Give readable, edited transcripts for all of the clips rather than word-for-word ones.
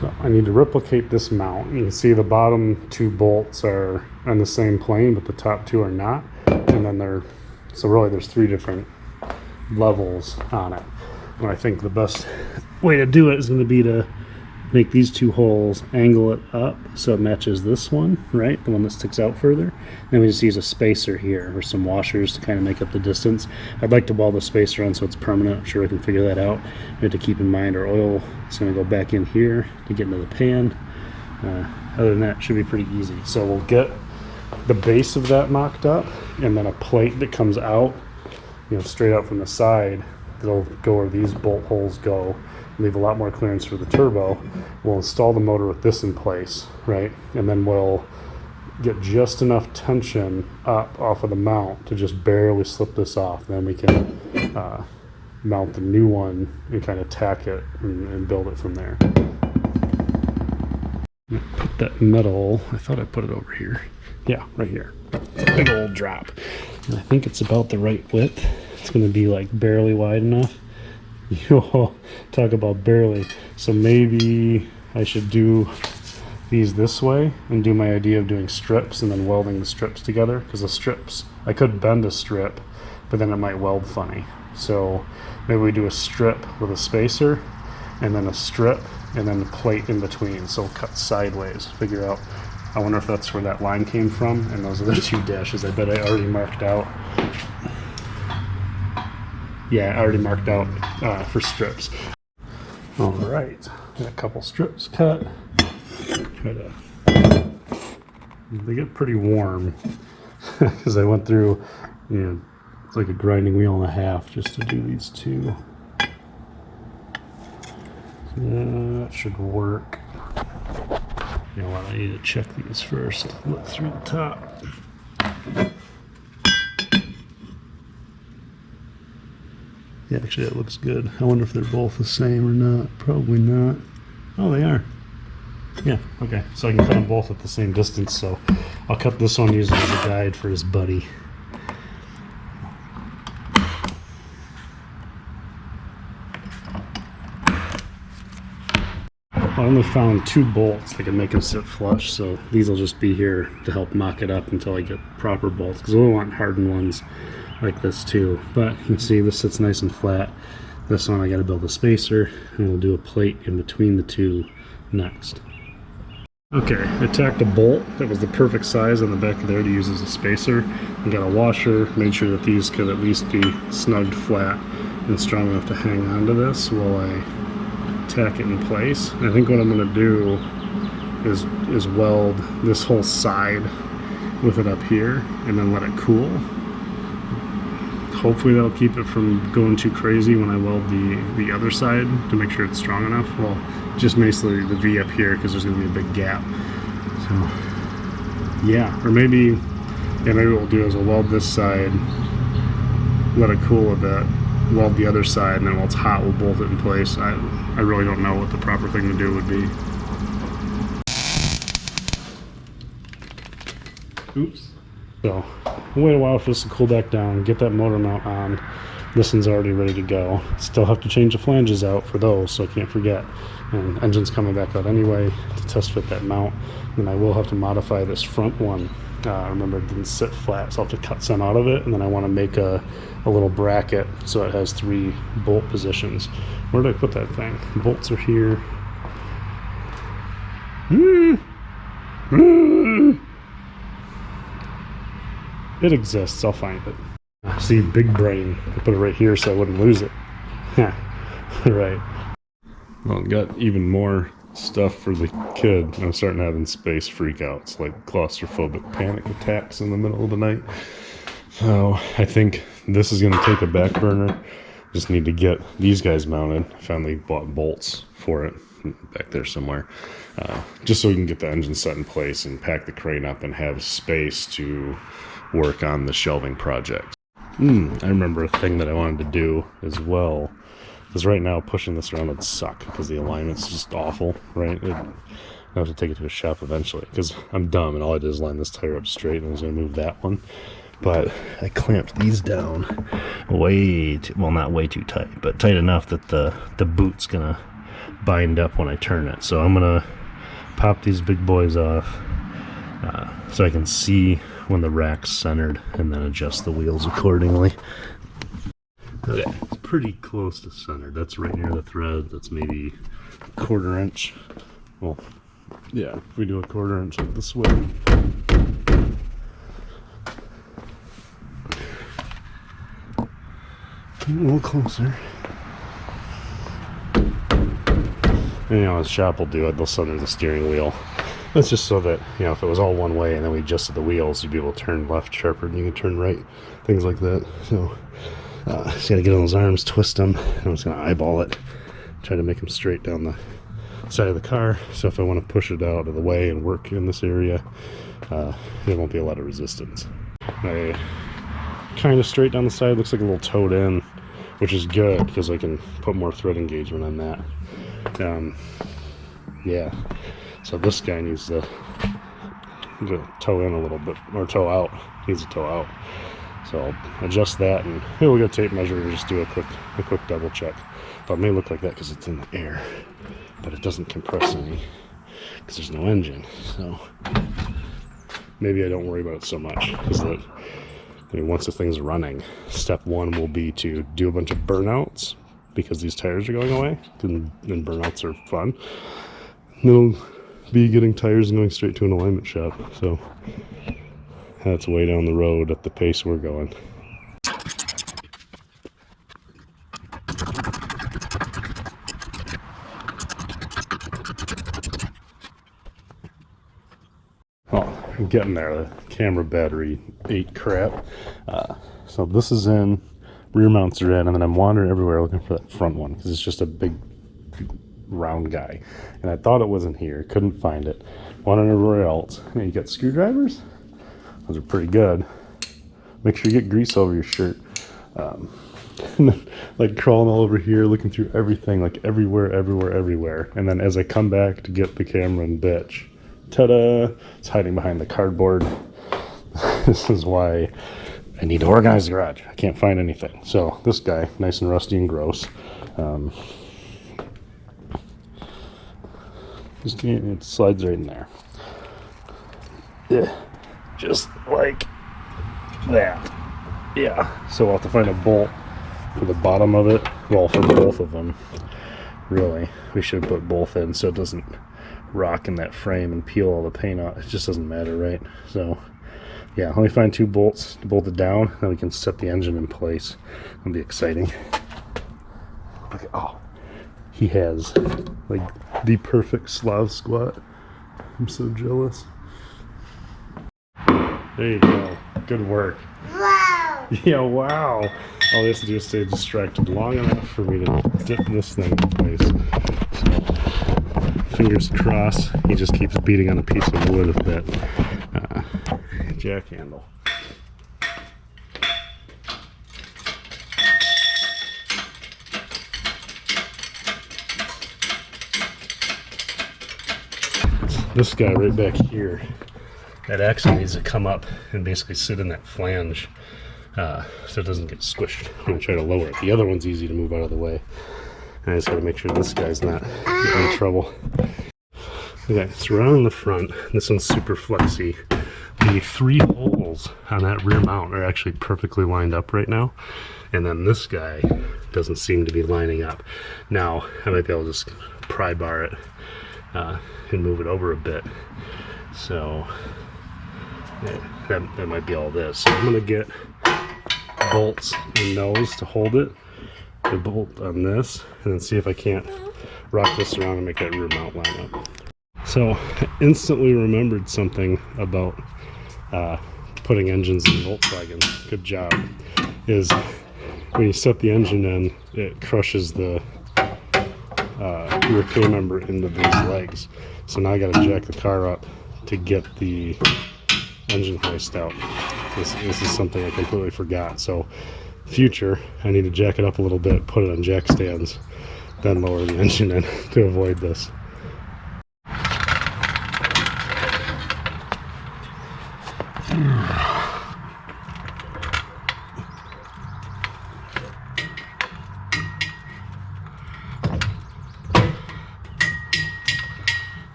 So I need to replicate this mount. You can see the bottom two bolts are on the same plane, but the top two are not. And then so really there's three different levels on it. And I think the best way to do it is going to be to make these two holes, angle it up so it matches this one, right? The one that sticks out further. Then we just use a spacer here or some washers to kind of make up the distance. I'd like to weld the spacer on so it's permanent. I'm sure we can figure that out. We have to keep in mind our oil is going to go back in here to get into the pan. Other than that, it should be pretty easy. So we'll get the base of that mocked up and then a plate that comes out, straight out from the side. That'll go where these bolt holes go. Leave a lot more clearance for the turbo. We'll install the motor with this in place, right? And then we'll get just enough tension up off of the mount to just barely slip this off. Then we can mount the new one and kind of tack it and build it from there. Put that metal, I thought I put it over here. Yeah, right here. Big old drop. And I think it's about the right width. It's going to be like barely wide enough. You'll talk about barely. So maybe I should do these this way and do my idea of doing strips and then welding the strips together, because the strips, I could bend a strip, but then it might weld funny. So maybe we do a strip with a spacer and then a strip and then the plate in between, so cut sideways. Figure out, I wonder if that's where that line came from, and those are the two dashes I bet I already marked out. Yeah, I already marked out for strips. All right, got a couple strips cut. They get pretty warm because I went through, it's like a grinding wheel and a half just to do these two. So that should work. You know what, I need to check these first. Look through the top. Yeah, actually that looks good. I wonder if they're both the same or not. Probably not. Oh, they are. Yeah, okay. So I can cut them both at the same distance, so I'll cut this one using as a guide for his buddy. I only found two bolts that can make them sit flush, so these will just be here to help mock it up until I get proper bolts, because we want hardened ones like this too. But you can see this sits nice and flat. This one I got to build a spacer, and we'll do a plate in between the two next. Okay, I tacked a bolt that was the perfect size on the back of there to use as a spacer. I got a washer, made sure that these could at least be snugged flat and strong enough to hang onto this while I tack it in place. I think what I'm going to do is weld this whole side with it up here and then let it cool. Hopefully that'll keep it from going too crazy when I weld the other side to make sure it's strong enough. Well, just basically the V up here because there's going to be a big gap. So yeah, or maybe what we'll do is we'll weld this side, let it cool a bit, weld the other side, and then while it's hot we'll bolt it in place. I really don't know what the proper thing to do would be. Oops. So we'll wait a while for this to cool back down, get that motor mount on. This one's already ready to go. Still have to change the flanges out for those, so I can't forget. And engine's coming back out anyway to test fit that mount. And I will have to modify this front one. Remember, it didn't sit flat, so I'll have to cut some out of it, and then I want to make a little bracket so it has 3 bolt positions. Where did I put that thing? The bolts are here. It exists, I'll find it. See, big brain. I put it right here so I wouldn't lose it. Yeah, right. Well, got even more stuff for the kid. I'm starting having space freakouts, like claustrophobic panic attacks in the middle of the night. So I think this is going to take a back burner. Just need to get these guys mounted. I finally bought bolts for it back there somewhere, just so we can get the engine set in place and pack the crane up and have space to work on the shelving project. I remember a thing that I wanted to do as well, because right now pushing this around would suck because the alignment's just awful, right? I have to take it to a shop eventually because I'm dumb and all I did is line this tire up straight and I was going to move that one. But I clamped these down way too, well, not way too tight, but tight enough that the boot's going to bind up when I turn it. So I'm gonna pop these big boys off so I can see when the rack's centered and then adjust the wheels accordingly. Okay, it's pretty close to centered. That's right near the thread. That's maybe a 1/4 inch. Well, yeah, if we do a 1/4 inch like this way. A little closer. And, you know, as shop will do it, they'll center the steering wheel. That's just so that, you know, if it was all one way and then we adjusted the wheels, you'd be able to turn left sharper and you can turn right, things like that. So, just gotta get on those arms, twist them. I'm just gonna eyeball it, try to make them straight down the side of the car. So if I want to push it out of the way and work in this area, there won't be a lot of resistance. I kind of straight down the side, looks like a little toed in, which is good because I can put more thread engagement on that. Yeah, so this guy needs to toe in a little bit, or toe out, needs to toe out. So I'll adjust that, and here we'll get a tape measure and just do a quick double check. But it may look like that because it's in the air, but it doesn't compress any because there's no engine. So maybe I don't worry about it so much, because once the thing's running, step one will be to do a bunch of burnouts because these tires are going away, and burnouts are fun. And it'll be getting tires and going straight to an alignment shop. So that's way down the road at the pace we're going. Oh, I'm getting there. The camera battery ate crap. So this is in, rear mounts are in, and then I'm wandering everywhere looking for that front one because it's just a big round guy. And I thought it wasn't here, couldn't find it. Wandering everywhere else. And you got screwdrivers? Those are pretty good. Make sure you get grease over your shirt. Like crawling all over here, looking through everything, like everywhere. And then as I come back to get the camera and bitch, ta-da! It's hiding behind the cardboard. This is why I need to organize the garage. I can't find anything. So this guy, nice and rusty and gross. It slides right in there. Yeah, just like that. Yeah, so I'll have to find a bolt for the bottom of it. Well, for both of them, really. We should put both in so it doesn't rock in that frame and peel all the paint out. It just doesn't matter, right? So, yeah, let me find 2 bolts to bolt it down, then we can set the engine in place. It'll be exciting. Okay, oh, he has like the perfect Slav squat. I'm so jealous. There you go. Good work. Wow. Yeah, wow. All he has to do is stay distracted long enough for me to dip this thing in place. So, fingers crossed, he just keeps beating on a piece of wood with that jack handle. This guy right back here, that axle needs to come up and basically sit in that flange so it doesn't get squished when I try to lower it. The other one's easy to move out of the way. And I just gotta make sure this guy's not getting in trouble. Okay, so around the front, this one's super flexy. The 3 holes on that rear mount are actually perfectly lined up right now. And then this guy doesn't seem to be lining up. Now, I might be able to just pry bar it and move it over a bit. So that might be all this. So I'm gonna get bolts and nose to hold it, the bolt on this, and then see if I can't rock this around and make that rear mount line up. So I instantly remembered something about putting engines in Volkswagen. Good job. Is when you set the engine in, it crushes the rear K-member into these legs. So now I got to jack the car up to get the engine hoist out. This is something I completely forgot. So future, I need to jack it up a little bit, put it on jack stands, then lower the engine in to avoid this.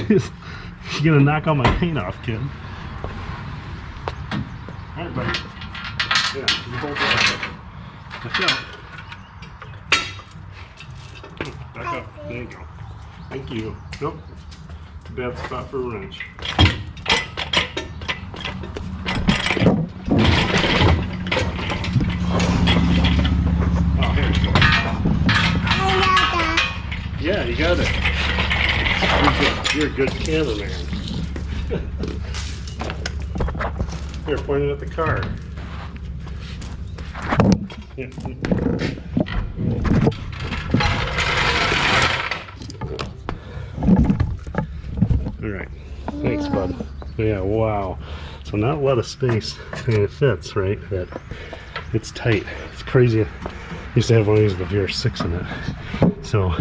You're gonna knock all my paint off, kid. Alright, buddy. Yeah, you hold that. Watch out. Back up. There you go. Thank you. Nope. Bad spot for a wrench. Oh, here you go. Yeah, you got it. You're a good cameraman. Here, point it at the car. Yeah. All right. Thanks, bud. Yeah, wow. So not a lot of space, and it fits, right? That it's tight. It's crazy. I used to have one of these with a VR6 in it. So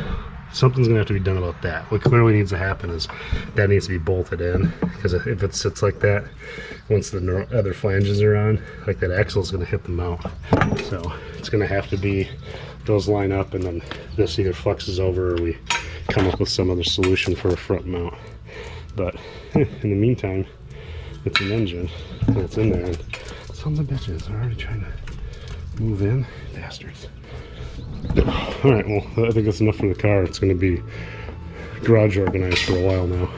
something's gonna have to be done about that. What clearly needs to happen is that needs to be bolted in, because if it sits like that, once the other flanges are on, like that axle is gonna hit the mount. So it's gonna have to be, those line up, and then this either flexes over or we come up with some other solution for a front mount. But in the meantime, it's an engine, and it's in there, and some of the bitches are already trying to move in. Bastards. Alright, well, I think that's enough for the car. It's going to be garage organized for a while now.